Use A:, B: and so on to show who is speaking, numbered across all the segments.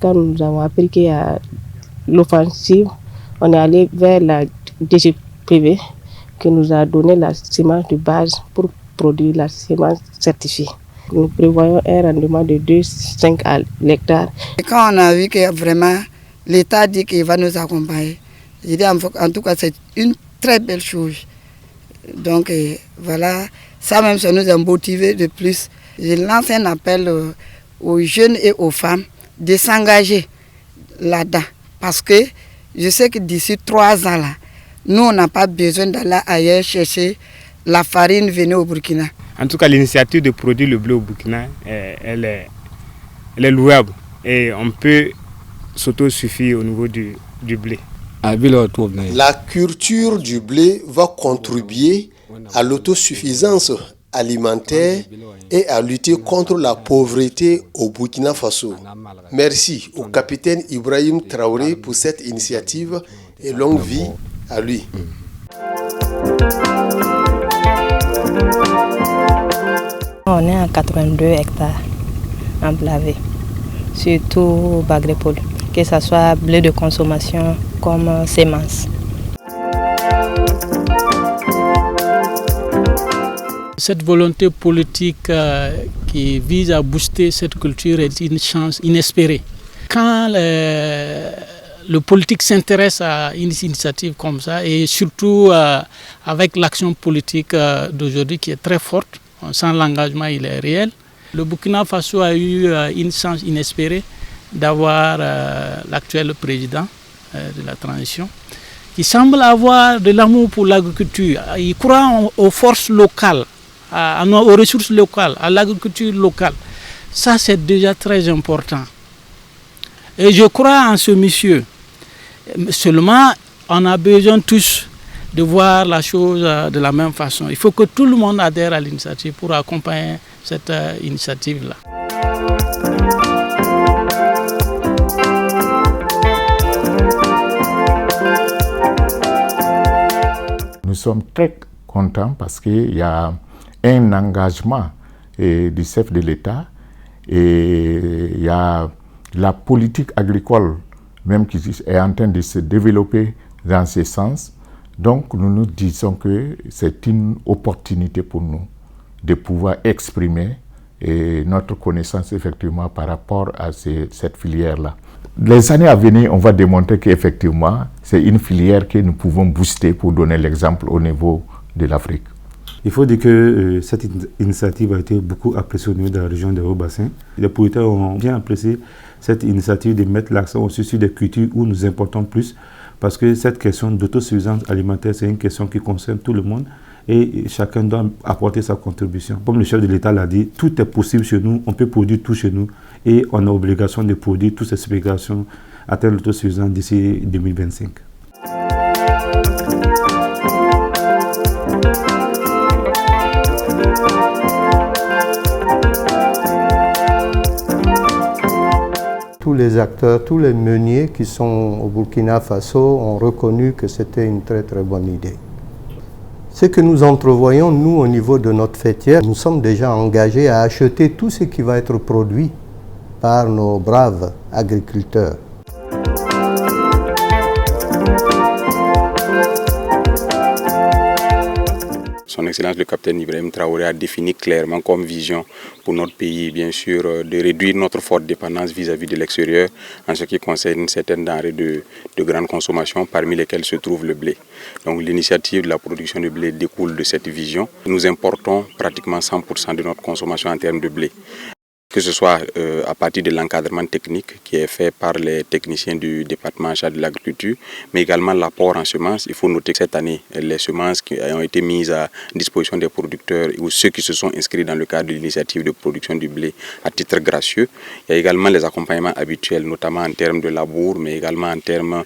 A: quand nous avons appris qu'il y a l'offensive, on est allé vers la DGPV qui nous a donné la semence de base pour produire la semence certifiée. Nous prévoyons un rendement de 2,5 à l'hectare.
B: Quand on a vu que vraiment l'État dit qu'il va nous accompagner, j'ai dit en tout cas c'est une très belle chose. Donc voilà, ça même ça nous a motivé de plus. Je lance un appel aux jeunes et aux femmes de s'engager là-dedans. Parce que je sais que d'ici 3 ans, là, nous on n'a pas besoin d'aller ailleurs chercher la farine venue au Burkina.
C: En tout cas, l'initiative de produire le blé au Burkina, elle est louable et on peut s'autosuffire au niveau du blé.
D: La culture du blé va contribuer à l'autosuffisance alimentaire et à lutter contre la pauvreté au Burkina Faso. Merci au capitaine Ibrahim Traoré pour cette initiative et longue vie à lui.
A: On est à 82 hectares emblavés, surtout Bagrépol, que ce soit blé de consommation comme sémence.
E: Cette volonté politique qui vise à booster cette culture est une chance inespérée. Quand le politique s'intéresse à une initiative comme ça, et surtout avec l'action politique d'aujourd'hui qui est très forte, on sent l'engagement, il est réel. Le Burkina Faso a eu une chance inespérée d'avoir l'actuel président de la transition qui semble avoir de l'amour pour l'agriculture. Il croit aux forces locales, aux ressources locales, à l'agriculture locale. Ça, c'est déjà très important. Et je crois en ce monsieur. Seulement, on a besoin tous de voir la chose de la même façon. Il faut que tout le monde adhère à l'initiative pour accompagner cette initiative-là.
F: Nous sommes très contents parce qu'il y a un engagement du chef de l'État et il y a la politique agricole même qui est en train de se développer dans ce sens. Donc nous nous disons que c'est une opportunité pour nous de pouvoir exprimer notre connaissance effectivement par rapport à cette filière-là. Les années à venir, on va démontrer qu'effectivement, c'est une filière que nous pouvons booster pour donner l'exemple au niveau de l'Afrique.
G: Il faut dire que cette initiative a été beaucoup appréciée au niveau de la région des Hauts-Bassins. Les producteurs ont bien apprécié cette initiative de mettre l'accent aussi sur des cultures où nous importons plus, parce que cette question d'autosuffisance alimentaire, c'est une question qui concerne tout le monde et chacun doit apporter sa contribution. Comme le chef de l'État l'a dit, tout est possible chez nous, on peut produire tout chez nous et on a obligation de produire toutes ces spéculations atteindre l'autosuffisance d'ici 2025.
H: Tous les acteurs, tous les meuniers qui sont au Burkina Faso ont reconnu que c'était une très très bonne idée. Ce que nous entrevoyons, nous, au niveau de notre fêtière, nous sommes déjà engagés à acheter tout ce qui va être produit par nos braves agriculteurs.
I: Son Excellence le capitaine Ibrahim Traoré a défini clairement comme vision pour notre pays, bien sûr, de réduire notre forte dépendance vis-à-vis de l'extérieur en ce qui concerne certaines denrées de grande consommation, parmi lesquelles se trouve le blé. Donc l'initiative de la production de blé découle de cette vision. Nous importons pratiquement 100% de notre consommation en termes de blé. Que ce soit à partir de l'encadrement technique qui est fait par les techniciens du département en charge de l'agriculture, mais également l'apport en semences. Il faut noter que cette année, les semences qui ont été mises à disposition des producteurs ou ceux qui se sont inscrits dans le cadre de l'initiative de production du blé à titre gracieux. Il y a également les accompagnements habituels, notamment en termes de labour, mais également en termes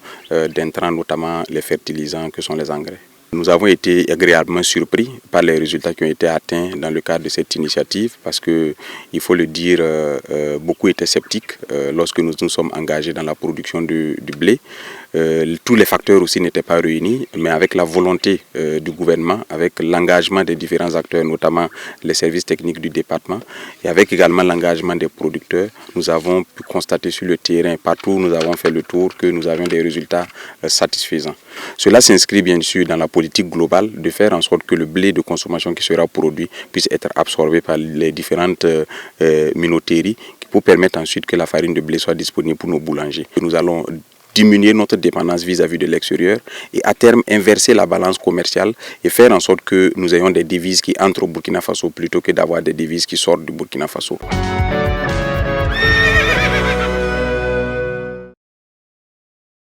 I: d'intrants, notamment les fertilisants que sont les engrais. Nous avons été agréablement surpris par les résultats qui ont été atteints dans le cadre de cette initiative parce que, il faut le dire, beaucoup étaient sceptiques lorsque nous nous sommes engagés dans la production du blé. tous les facteurs aussi n'étaient pas réunis, mais avec la volonté du gouvernement, avec l'engagement des différents acteurs, notamment les services techniques du département, et avec également l'engagement des producteurs, nous avons pu constater sur le terrain, partout où nous avons fait le tour, que nous avions des résultats satisfaisants. Cela s'inscrit bien sûr dans la politique globale de faire en sorte que le blé de consommation qui sera produit puisse être absorbé par les différentes minoteries pour permettre ensuite que la farine de blé soit disponible pour nos boulangers. Nous allons diminuer notre dépendance vis-à-vis de l'extérieur et à terme inverser la balance commerciale et faire en sorte que nous ayons des devises qui entrent au Burkina Faso plutôt que d'avoir des devises qui sortent du Burkina Faso.